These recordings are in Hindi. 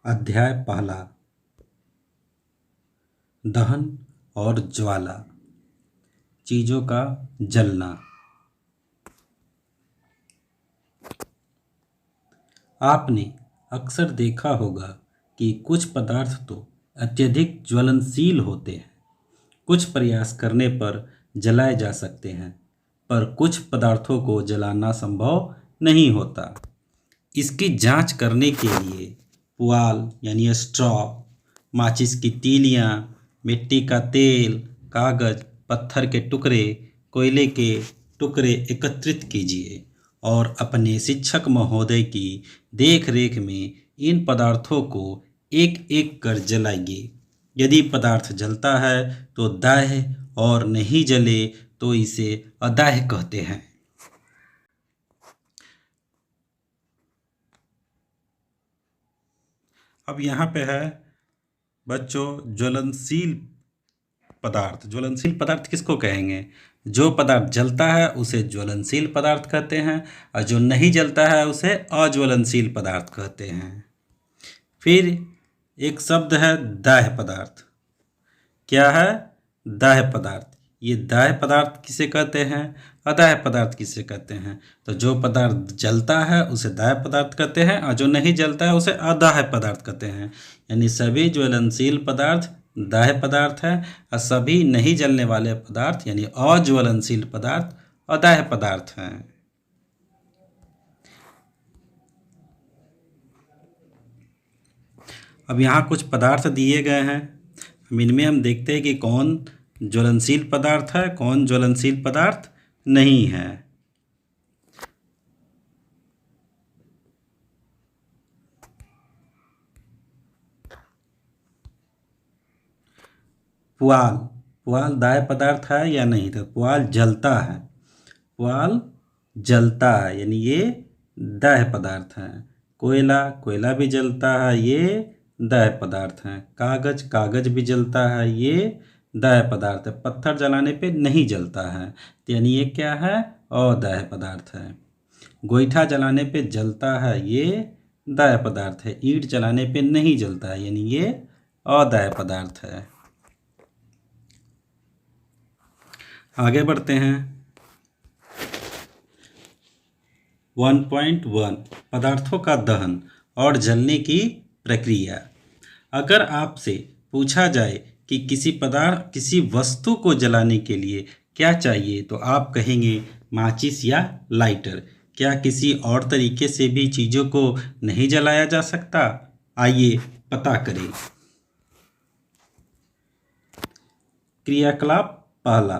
अध्याय पहला। दहन और ज्वाला, चीज़ों का जलना। आपने अक्सर देखा होगा कि कुछ पदार्थ तो अत्यधिक ज्वलनशील होते हैं, कुछ प्रयास करने पर जलाए जा सकते हैं, पर कुछ पदार्थों को जलाना संभव नहीं होता। इसकी जांच करने के लिए पुआल यानी स्ट्रॉ, माचिस की तीलियां, मिट्टी का तेल, कागज, पत्थर के टुकड़े, कोयले के टुकड़े एकत्रित कीजिए और अपने शिक्षक महोदय की देखरेख में इन पदार्थों को एक एक कर जलाइए। यदि पदार्थ जलता है तो दाह्य और नहीं जले तो इसे अदाह्य कहते हैं। अब यहाँ पे है बच्चों ज्वलनशील पदार्थ। ज्वलनशील पदार्थ किसको कहेंगे? जो पदार्थ जलता है उसे ज्वलनशील पदार्थ कहते हैं और जो नहीं जलता है उसे अज्वलनशील पदार्थ कहते हैं। फिर एक शब्द है दाह्य पदार्थ। क्या है? दाह्य पदार्थ। ये दाह्य पदार्थ किसे कहते हैं, अदाह्य पदार्थ किसे कहते हैं? तो जो पदार्थ जलता है उसे दाह्य पदार्थ कहते हैं और जो नहीं जलता है उसे अदाह्य पदार्थ कहते हैं। यानी सभी ज्वलनशील पदार्थ दाह्य पदार्थ है और सभी नहीं जलने वाले पदार्थ यानी अज्वलनशील पदार्थ अदाह्य पदार्थ हैं। अब यहाँ कुछ पदार्थ दिए गए हैं, इनमें हम देखते हैं कि कौन ज्वलनशील पदार्थ है, कौन ज्वलनशील पदार्थ नहीं है। पुआल, पुआल दाह्य पदार्थ है या नहीं? तो पुआल जलता है, पुआल जलता है यानी ये दाह्य पदार्थ है। कोयला, कोयला भी जलता है, ये दाह्य पदार्थ है। कागज, कागज भी जलता है, ये दाह्य पदार्थ है। पत्थर जलाने पे नहीं जलता है तो यानी ये क्या है? अदाह्य पदार्थ है। गोईठा जलाने पे जलता है, ये दाह्य पदार्थ है। ईंट जलाने पे नहीं जलता है यानी ये अदाह्य पदार्थ है। आगे बढ़ते हैं। 1.1 पदार्थों का दहन और जलने की प्रक्रिया। अगर आपसे पूछा जाए कि किसी वस्तु को जलाने के लिए क्या चाहिए तो आप कहेंगे माचिस या लाइटर। क्या किसी और तरीके से भी चीज़ों को नहीं जलाया जा सकता? आइए पता करें। क्रियाकलाप पहला,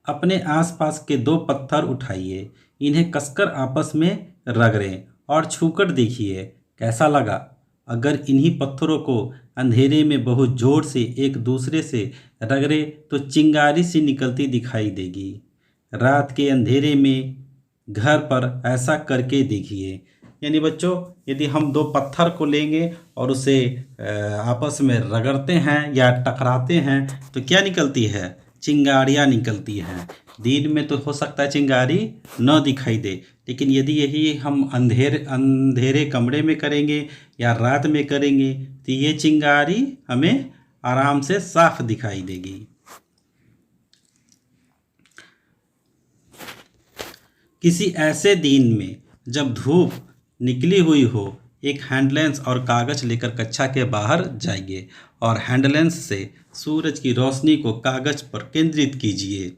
अपने आसपास के दो पत्थर उठाइए, इन्हें कसकर आपस में रगड़ें और छूकर देखिए कैसा लगा। अगर इन्हीं पत्थरों को अंधेरे में बहुत जोर से एक दूसरे से रगड़े तो चिंगारी सी निकलती दिखाई देगी। रात के अंधेरे में घर पर ऐसा करके देखिए। यानी बच्चों, यदि हम दो पत्थर को लेंगे और उसे आपस में रगड़ते हैं या टकराते हैं तो क्या निकलती है? चिंगारियाँ निकलती हैं। दिन में तो हो सकता है चिंगारी न दिखाई दे, लेकिन यदि यही हम अंधेरे कमरे में करेंगे या रात में करेंगे तो ये चिंगारी हमें आराम से साफ दिखाई देगी। किसी ऐसे दिन में जब धूप निकली हुई हो, एक हैंडलेंस और कागज लेकर कक्षा के बाहर जाइए और हैंडलेंस से सूरज की रोशनी को कागज पर केंद्रित कीजिए।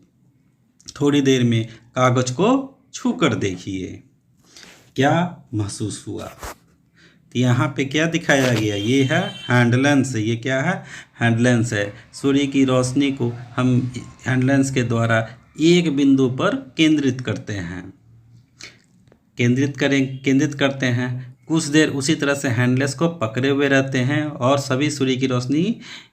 थोड़ी देर में कागज को छूकर देखिए क्या महसूस हुआ। तो यहाँ पे क्या दिखाया गया? ये है हैंडलेंस। ये क्या है? हैंडलेंस है। सूर्य की रोशनी को हम हैंडलेंस के द्वारा एक बिंदु पर केंद्रित करते हैं, केंद्रित करते हैं। कुछ देर उसी तरह से हैंडलेस को पकड़े हुए रहते हैं और सभी सूर्य की रोशनी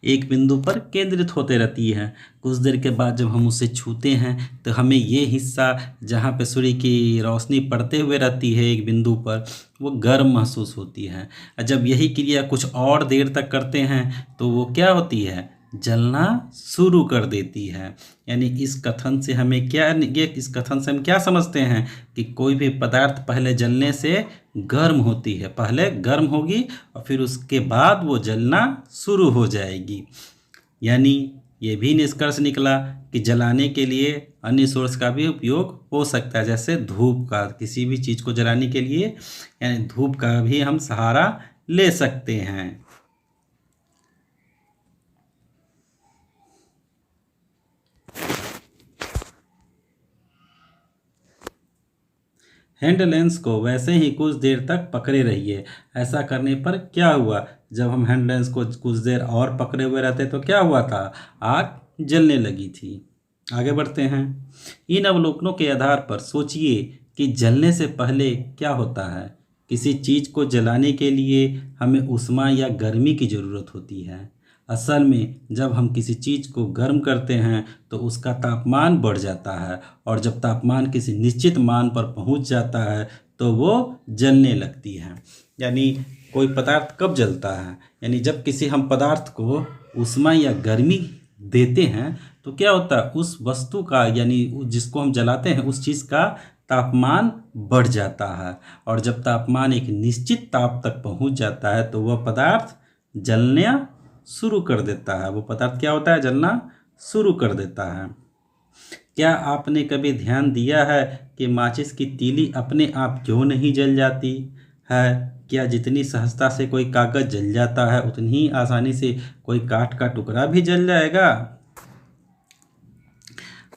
एक बिंदु पर केंद्रित होते रहती है। कुछ देर के बाद जब हम उसे छूते हैं तो हमें ये हिस्सा जहाँ पे सूर्य की रोशनी पड़ते हुए रहती है एक बिंदु पर, वो गर्म महसूस होती है। जब यही क्रिया कुछ और देर तक करते हैं तो वो क्या होती है? जलना शुरू कर देती है। यानी इस कथन से हमें क्या समझते हैं कि कोई भी पदार्थ पहले जलने से गर्म होती है, पहले गर्म होगी और फिर उसके बाद वो जलना शुरू हो जाएगी। यानी ये भी निष्कर्ष निकला कि जलाने के लिए अन्य सोर्स का भी उपयोग हो सकता है, जैसे धूप का, किसी भी चीज़ को जलाने के लिए यानी धूप का भी हम सहारा ले सकते हैं। हैंड लेंस को वैसे ही कुछ देर तक पकड़े रहिए। ऐसा करने पर क्या हुआ, जब हम हैंड लेंस को कुछ देर और पकड़े हुए रहते तो क्या हुआ था, आग जलने लगी थी। आगे बढ़ते हैं। इन अवलोकनों के आधार पर सोचिए कि जलने से पहले क्या होता है। किसी चीज़ को जलाने के लिए हमें ऊष्मा या गर्मी की ज़रूरत होती है। असल में जब हम किसी चीज़ को गर्म करते हैं तो उसका तापमान बढ़ जाता है, और जब तापमान किसी निश्चित मान पर पहुंच जाता है तो वो जलने लगती है। यानी कोई पदार्थ कब जलता है, यानी जब किसी हम पदार्थ को ऊष्मा या गर्मी देते हैं तो क्या होता है, उस वस्तु का यानी जिसको हम जलाते हैं उस चीज़ का तापमान बढ़ जाता है, और जब तापमान एक निश्चित ताप तक पहुंच जाता है तो वह पदार्थ जलना शुरू कर देता है। वो पदार्थ क्या होता है, जलना शुरू कर देता है। क्या आपने कभी ध्यान दिया है कि माचिस की तीली अपने आप क्यों नहीं जल जाती है? क्या जितनी सहजता से कोई कागज़ जल जाता है उतनी ही आसानी से कोई काठ का टुकड़ा भी जल जाएगा?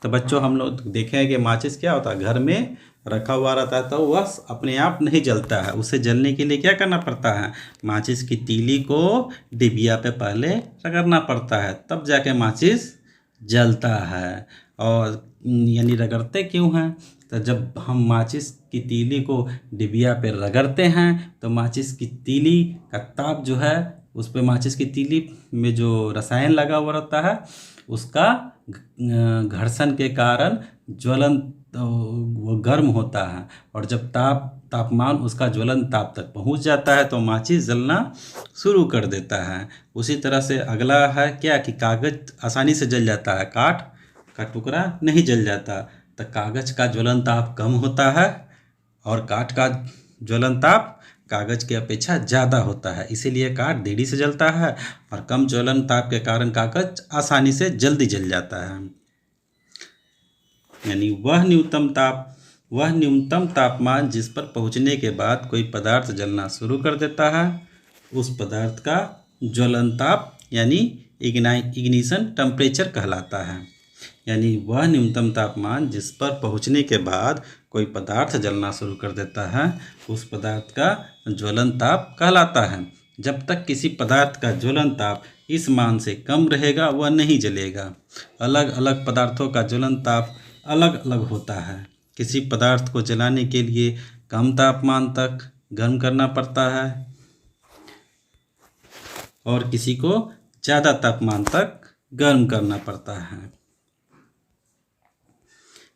तो बच्चों, हम लोग देखे हैं कि माचिस क्या होता है, घर में रखा हुआ रहता है तो वह अपने आप नहीं जलता है। उसे जलने के लिए क्या करना पड़ता है, माचिस की तीली को डिबिया पे पहले रगड़ना पड़ता है, तब जाके माचिस जलता है। और यानी रगड़ते क्यों हैं, तो जब हम माचिस की तीली को डिबिया पे रगड़ते हैं तो माचिस की तीली का ताप जो है, उस पे माचिस की तीली में जो रसायन लगा हुआ रहता है उसका घर्षण के कारण ज्वलन वो गर्म होता है, और जब तापमान उसका ज्वलन ताप तक पहुंच जाता है तो माचिस जलना शुरू कर देता है। उसी तरह से अगला है क्या कि कागज़ आसानी से जल जाता है, काठ का टुकड़ा नहीं जल जाता। तो कागज़ का ज्वलन ताप कम होता है और काठ का ज्वलन ताप कागज़ की अपेक्षा ज़्यादा होता है, इसीलिए काठ देरी से जलता है और कम ज्वलन ताप के कारण कागज़ आसानी से जल्दी जल जाता है। यानी वह न्यूनतम तापमान जिस पर पहुंचने के बाद कोई पदार्थ जलना शुरू कर देता है उस पदार्थ का ज्वलन ताप यानी इग्निशन टेम्परेचर कहलाता है। यानी वह न्यूनतम तापमान जिस पर पहुंचने के बाद कोई पदार्थ जलना शुरू कर देता है उस पदार्थ का ज्वलन ताप कहलाता है। जब तक किसी पदार्थ का ज्वलन ताप इस मान से कम रहेगा वह नहीं जलेगा। अलग अलग पदार्थों का ज्वलन ताप अलग अलग होता है। किसी पदार्थ को जलाने के लिए कम तापमान तक गर्म करना पड़ता है और किसी को ज़्यादा तापमान तक गर्म करना पड़ता है।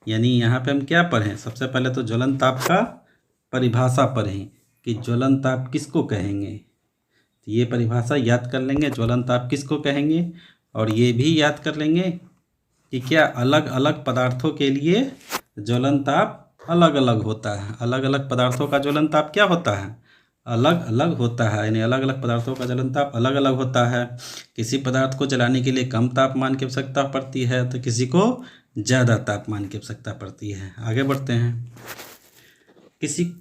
यानी यहाँ पे हम क्या पढ़ें, सबसे पहले तो ज्वलन ताप का परिभाषा पढ़ें कि ज्वलन ताप किसको कहेंगे। तो ये परिभाषा याद कर लेंगे, ज्वलन ताप किसको कहेंगे, और ये भी याद कर लेंगे कि क्या अलग अलग पदार्थों के लिए ज्वलन ताप अलग अलग होता है। अलग अलग पदार्थों का ज्वलन ताप क्या होता है, अलग अलग होता है। यानी अलग अलग पदार्थों का ज्वलन ताप अलग अलग होता है। किसी पदार्थ को जलाने के लिए कम तापमान की आवश्यकता पड़ती है तो किसी को ज़्यादा तापमान की आवश्यकता पड़ती है। आगे बढ़ते हैं। किसी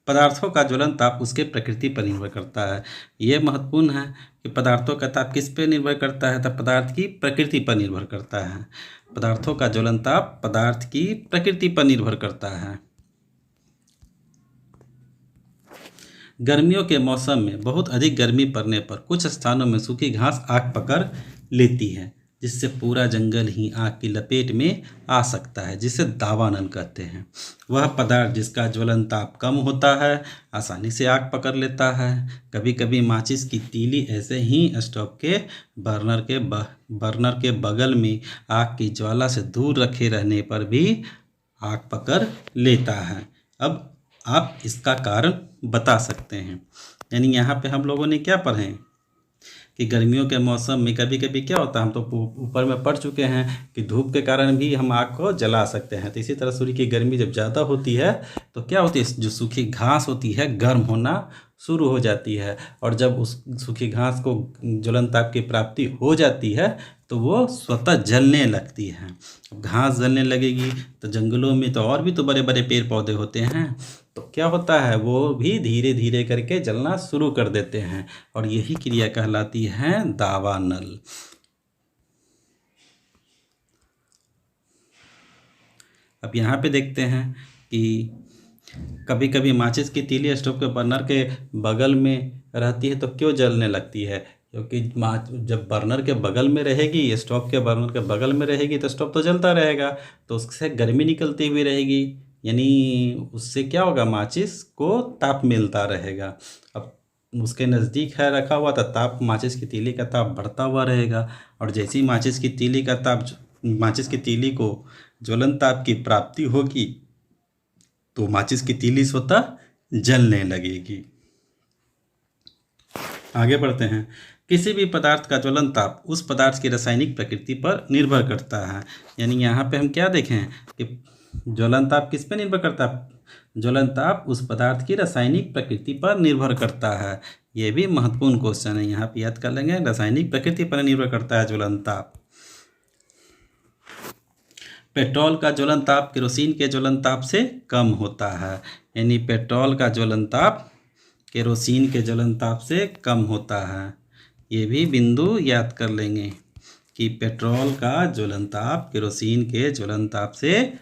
पदार्थों का ज्वलन ताप उसके प्रकृति पर निर्भर करता है। यह महत्वपूर्ण है कि पदार्थों का ताप किस पर निर्भर करता है, तो पदार्थ की प्रकृति पर निर्भर करता है। पदार्थों का ज्वलन ताप पदार्थ की प्रकृति पर निर्भर करता है। गर्मियों के मौसम में बहुत अधिक गर्मी पड़ने पर कुछ स्थानों में सूखी घास आग पकड़ लेती है, जिससे पूरा जंगल ही आग की लपेट में आ सकता है, जिसे दावानल कहते हैं। वह पदार्थ जिसका ज्वलन ताप कम होता है आसानी से आग पकड़ लेता है। कभी कभी माचिस की तीली ऐसे ही स्टोव के बर्नर के बगल में आग की ज्वाला से दूर रखे रहने पर भी आग पकड़ लेता है। अब आप इसका कारण बता सकते हैं। यानी यहाँ पे हम लोगों ने क्या पढ़े कि गर्मियों के मौसम में कभी कभी क्या होता है, हम तो ऊपर में पढ़ चुके हैं कि धूप के कारण भी हम आग को जला सकते हैं। तो इसी तरह सूर्य की गर्मी जब ज़्यादा होती है तो क्या होती है, जो सूखी घास होती है गर्म होना शुरू हो जाती है, और जब उस सूखी घास को ज्वलन ताप की प्राप्ति हो जाती है तो वो स्वतः जलने लगती है। अब घास जलने लगेगी तो जंगलों में तो और भी तो बड़े बड़े पेड़ पौधे होते हैं, तो क्या होता है, वो भी धीरे धीरे करके जलना शुरू कर देते हैं, और यही क्रिया कहलाती है दावानल। अब यहाँ पे देखते हैं कि कभी कभी माचिस की तीली स्टोव के बर्नर के बगल में रहती है तो क्यों जलने लगती है, क्योंकि जब बर्नर के बगल में रहेगी, स्टोव के बर्नर के बगल में रहेगी तो स्टोव तो जलता रहेगा, तो उससे गर्मी निकलती हुई रहेगी, यानी उससे क्या होगा, माचिस को ताप मिलता रहेगा। अब उसके नज़दीक है रखा हुआ तो ताप, माचिस की तीली का ताप बढ़ता हुआ रहेगा, और जैसे ही माचिस की तीली को ज्वलन ताप की प्राप्ति होगी तो माचिस की तीली स्वतः जलने लगेगी। आगे बढ़ते हैं। किसी भी पदार्थ का ज्वलन ताप उस पदार्थ की रासायनिक प्रकृति पर निर्भर करता है। यानी यहाँ पे हम क्या देखें कि ज्वलन ताप किस पे निर्भर करता है, ज्वलन ताप उस पदार्थ की रासायनिक प्रकृति पर निर्भर करता है। ये भी महत्वपूर्ण क्वेश्चन है, यहाँ पे याद कर लेंगे, रासायनिक प्रकृति पर निर्भर करता है ज्वलन ताप। पेट्रोल का ज्वलन ताप केरोसिन के ज्वलन ताप से कम होता है, यानी पेट्रोल का ज्वलन ताप केरोसिन के ज्वलन ताप से कम होता है। ये भी बिंदु याद कर लेंगे कि पेट्रोल का ज्वलन ताप केरोसिन के ज्वलन ताप से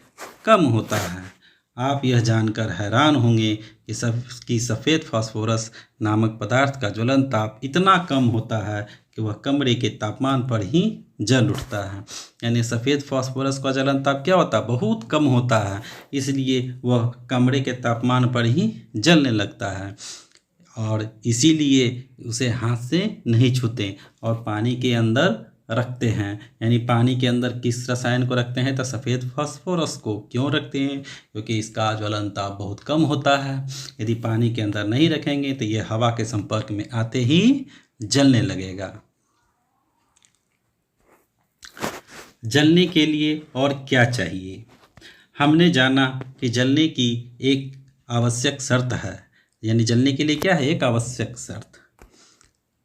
कम होता है। आप यह जानकर हैरान होंगे कि सफ़ेद फास्फोरस नामक पदार्थ का ज्वलन ताप इतना कम होता है कि वह कमरे के तापमान पर ही जल उठता है। यानी सफ़ेद फास्फोरस का ज्वलन ताप क्या होता है, बहुत कम होता है, इसलिए वह कमरे के तापमान पर ही जलने लगता है, और इसीलिए उसे हाथ से नहीं छूते और पानी के अंदर रखते हैं। यानी पानी के अंदर किस रसायन को रखते हैं, तो सफ़ेद फास्फोरस को। क्यों रखते हैं, क्योंकि इसका ज्वलन ताप बहुत कम होता है। यदि पानी के अंदर नहीं रखेंगे तो ये हवा के संपर्क में आते ही जलने लगेगा। जलने के लिए और क्या चाहिए, हमने जाना कि जलने की एक आवश्यक शर्त है, यानी जलने के लिए क्या है, एक आवश्यक शर्त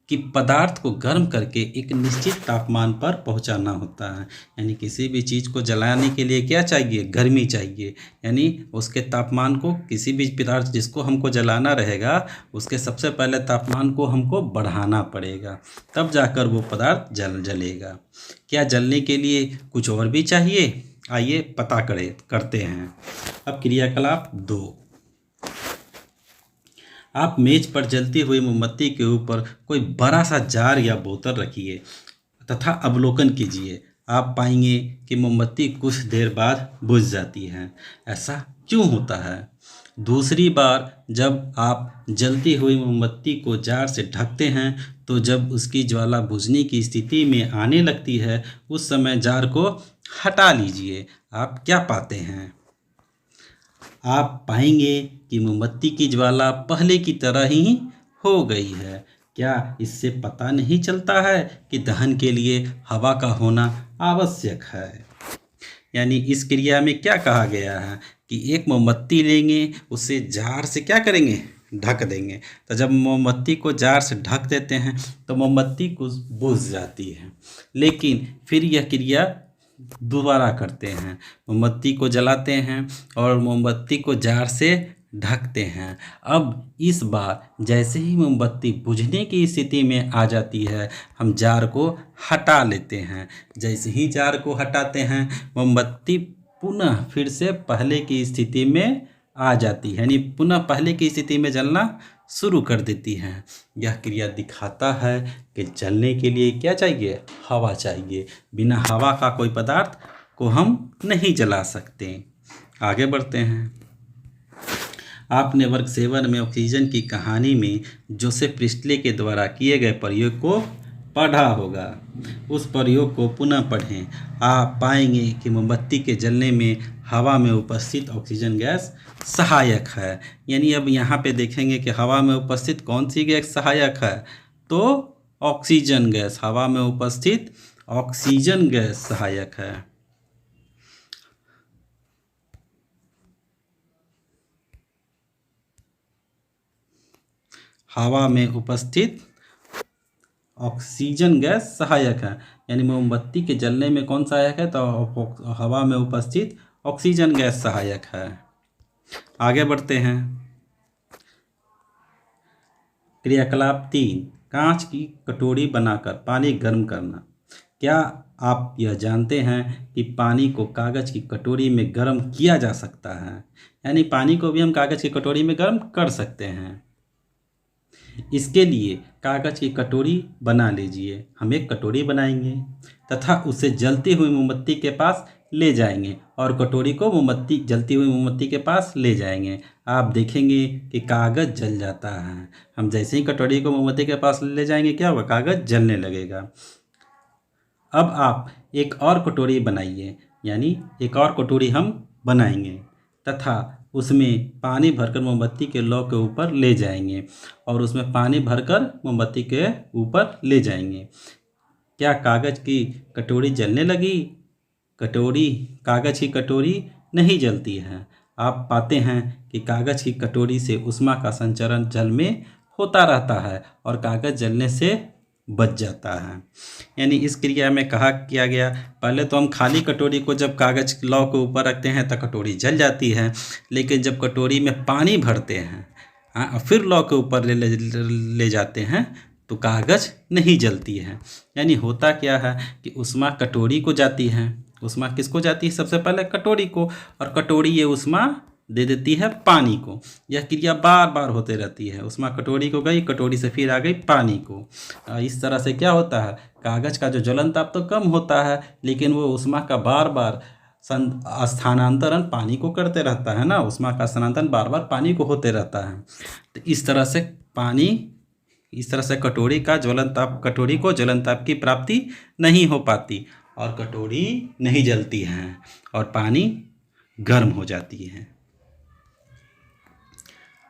कि पदार्थ को गर्म करके एक निश्चित तापमान पर पहुंचाना होता है। यानी किसी भी चीज़ को जलाने के लिए क्या चाहिए, गर्मी चाहिए, यानी उसके तापमान को, किसी भी पदार्थ जिसको हमको जलाना रहेगा उसके सबसे पहले तापमान को हमको बढ़ाना पड़ेगा, तब जाकर वो पदार्थ जलेगा। क्या जलने के लिए कुछ और भी चाहिए, आइए पता करते हैं। अब क्रियाकलाप 2। आप मेज पर जलती हुई मोमबत्ती के ऊपर कोई बड़ा सा जार या बोतल रखिए तथा अवलोकन कीजिए। आप पाएंगे कि मोमबत्ती कुछ देर बाद बुझ जाती है। ऐसा क्यों होता है? दूसरी बार जब आप जलती हुई मोमबत्ती को जार से ढकते हैं तो जब उसकी ज्वाला बुझने की स्थिति में आने लगती है उस समय जार को हटा लीजिए। आप क्या पाते हैं? आप पाएंगे कि मोमबत्ती की ज्वाला पहले की तरह ही हो गई है। क्या इससे पता नहीं चलता है कि दहन के लिए हवा का होना आवश्यक है? यानी इस क्रिया में क्या कहा गया है कि एक मोमबत्ती लेंगे, उसे जार से क्या करेंगे, ढक देंगे। तो जब मोमबत्ती को जार से ढक देते हैं तो मोमबत्ती कुछ बुझ जाती है, लेकिन फिर यह क्रिया दोबारा करते हैं, मोमबत्ती को जलाते हैं और मोमबत्ती को जार से ढकते हैं। अब इस बार जैसे ही मोमबत्ती बुझने की स्थिति में आ जाती है हम जार को हटा लेते हैं। जैसे ही जार को हटाते हैं मोमबत्ती पुनः फिर से पहले की स्थिति में आ जाती है, यानी पुनः पहले की स्थिति में जलना शुरू कर देती हैं। यह क्रिया दिखाता है कि जलने के लिए क्या चाहिए, हवा चाहिए। बिना हवा का कोई पदार्थ को हम नहीं जला सकते। आगे बढ़ते हैं। आपने वर्ग 7 में ऑक्सीजन की कहानी में जोसेफ प्रिस्टले के द्वारा किए गए प्रयोग को पढ़ा होगा। उस प्रयोग को पुनः पढ़ें। आप पाएंगे कि मोमबत्ती के जलने में हवा में उपस्थित ऑक्सीजन गैस सहायक है। यानी अब यहाँ पे देखेंगे कि हवा में उपस्थित कौन सी गैस सहायक है, तो ऑक्सीजन गैस, हवा में उपस्थित ऑक्सीजन गैस सहायक है। हवा में उपस्थित ऑक्सीजन गैस सहायक है, यानी मोमबत्ती के जलने में कौन सहायक है? तो हवा में उपस्थित ऑक्सीजन गैस सहायक है। आगे बढ़ते हैं। क्रियाकलाप 3, कांच की कटोरी बनाकर पानी गर्म करना। क्या आप यह जानते हैं कि पानी को कागज की कटोरी में गर्म किया जा सकता है? यानी पानी को भी हम कागज की कटोरी में गर्म कर सकते हैं। इसके लिए कागज की कटोरी बना लीजिए। हम एक कटोरी बनाएंगे तथा उसे जलती हुई मोमबत्ती के पास ले जाएंगे और कटोरी को जलती हुई मोमबत्ती के पास ले जाएंगे। आप देखेंगे कि कागज जल जाता है। हम जैसे ही कटोरी को मोमबत्ती के पास ले जाएंगे, क्या होगा? कागज जलने लगेगा। अब आप एक और कटोरी बनाइए, यानी एक और कटोरी हम बनाएंगे तथा उसमें पानी भरकर मोमबत्ती के लौ के ऊपर ले जाएंगे और उसमें पानी भरकर मोमबत्ती के ऊपर ले जाएंगे। क्या कागज की कटोरी जलने लगी? कागज की कटोरी नहीं जलती है। आप पाते हैं कि कागज की कटोरी से ऊष्मा का संचरण जल में होता रहता है और कागज जलने से बच जाता है। यानी इस क्रिया में किया गया, पहले तो हम खाली कटोरी को जब कागज लौ के ऊपर रखते हैं तो कटोरी जल जाती है, लेकिन जब कटोरी में पानी भरते हैं फिर लौ के ऊपर ले जाते हैं तो कागज नहीं जलती है। यानी होता क्या है कि ऊष्मा कटोरी को जाती है। ऊष्मा किसको जाती है? सबसे पहले कटोरी को, और कटोरी ये ऊष्मा दे देती है पानी को। यह क्रिया बार बार होते रहती है। ऊष्मा कटोरी को गई, कटोरी से फिर आ गई पानी को। इस तरह से क्या होता है, कागज का जो ज्वलन ताप तो कम होता है, लेकिन वो ऊष्मा का बार बार स्थानांतरण पानी को करते रहता है ना। ऊष्मा का स्थानांतरण बार बार पानी को होते रहता है। तो इस तरह से कटोरी को ज्वलन ताप की प्राप्ति नहीं हो पाती और कटोरी नहीं जलती है और पानी गर्म हो जाती है।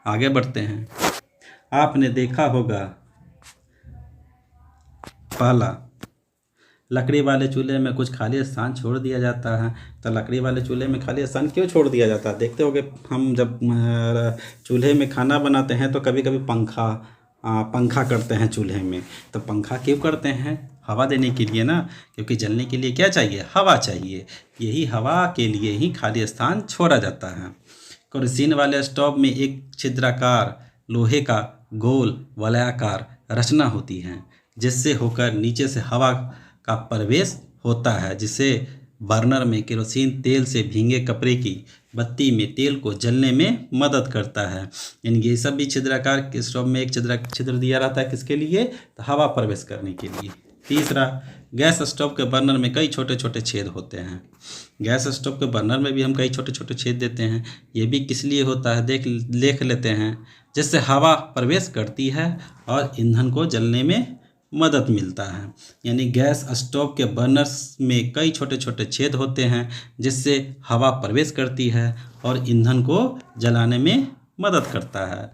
आगे बढ़ते हैं। आपने देखा होगा, पहला, लकड़ी वाले चूल्हे में कुछ खाली स्थान छोड़ दिया जाता है। तो लकड़ी वाले चूल्हे में खाली स्थान क्यों छोड़ दिया जाता है? देखते होगे, हम जब चूल्हे में खाना बनाते हैं तो कभी कभी पंखा करते हैं चूल्हे में। तो पंखा क्यों करते हैं? हवा देने के लिए ना, क्योंकि जलने के लिए क्या चाहिए? हवा चाहिए। यही हवा के लिए ही खाली स्थान छोड़ा जाता है। केरोसिन वाले स्टोव में एक छिद्राकार लोहे का गोल वलयाकार रचना होती है, जिससे होकर नीचे से हवा का प्रवेश होता है, जिससे बर्नर में केरोसिन तेल से भींगे कपड़े की बत्ती में तेल को जलने में मदद करता है। यानी ये सब भी छिद्राकार के स्टोव में एक छिद्र दिया रहता है। किसके लिए? तो हवा प्रवेश करने के लिए। तीसरा, गैस स्टोव के बर्नर में कई छोटे छोटे छेद होते हैं। गैस स्टोव के बर्नर में भी हम कई छोटे छोटे छेद देते हैं। ये भी किस लिए होता है? देख लेते हैं। जिससे हवा प्रवेश करती है और ईंधन को जलने में मदद मिलता है। यानी गैस स्टोव के बर्नर्स में कई छोटे छोटे छेद होते हैं, जिससे हवा प्रवेश करती है और ईंधन को जलाने में मदद करता है।